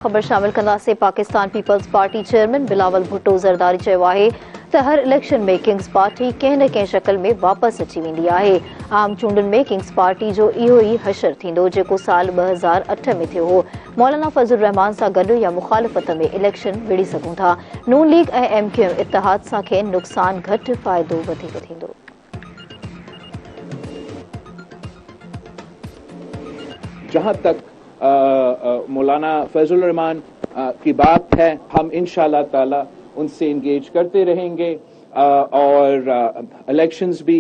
خبر شامل کندا سے Pakistan peoples party chairman Bilawal Bhutto Zardari چیو ہے ته هر الیکشن میں کنگز پارٹی कंहिं न कंहिं शक्ल में वापस अची वेंदी आहे। आम चूंडुनि में किंग्स पार्टी जो इहो ई हशर थींदो जेको साल 2008 में थियो हो। मौलाना फज़लुर रहमान सां गॾु या मुखालफ़त में इलेक्शन विड़ी सघूं था। नून लीग ऐं MQM इत्तेहाद सां खेनि नुक़सान घटि फ़ाइदो वधीक थींदो। जहां तक मौलाना फजलुर रहमान की बात है, हम इंशाअल्लाह ताला उनसे इंगेज करते रहेंगे और इलेक्शंस भी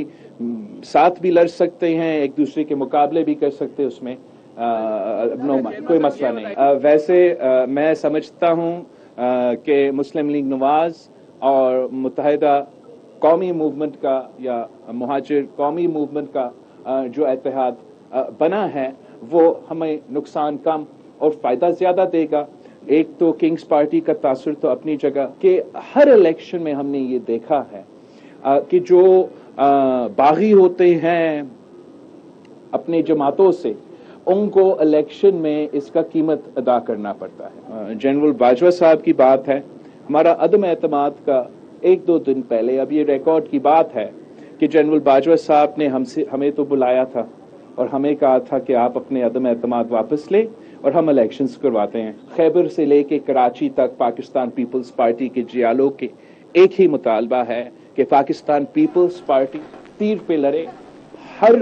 साथ भी लड़ सकते हैं, एक दूसरे के मुकाबले भी कर सकते हैं, उसमें कोई मसला नहीं। वैसे मैं समझता हूं कि मुस्लिम लीग नवाज और मुत्तहिदा कौमी मूवमेंट का या मुहाजिर कौमी मूवमेंट का जो इत्तेहाद बना है वो हमें नुकसान कम और फायदा ज्यादा देगा। एक तो किंग्स पार्टी का तासुर तो अपनी जगह कि हर इलेक्शन में हमने ये देखा है कि जो बागी होते हैं अपने जमातों से, उनको इलेक्शन में इसका कीमत अदा करना पड़ता है। जनरल बाजवा साहब की बात है, हमारा अदम एतमाद का एक दो दिन पहले, अब ये रिकॉर्ड की बात है कि जनरल बाजवा साहब ने हमें तो बुलाया था और हमें कहा था कि आप अपने अदम एतमाद वापस लें और हम इलेक्शंस करवाते हैं। खैबर से लेके कराची तक पाकिस्तान पीपल्स पार्टी के जियालों के एक ही मुतालबा है कि पाकिस्तान पीपल्स पार्टी तीर पे लड़े, हर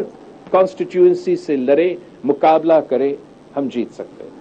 कॉन्स्टिट्यूएंसी से लड़े, मुकाबला करे, हम जीत सकते हैं।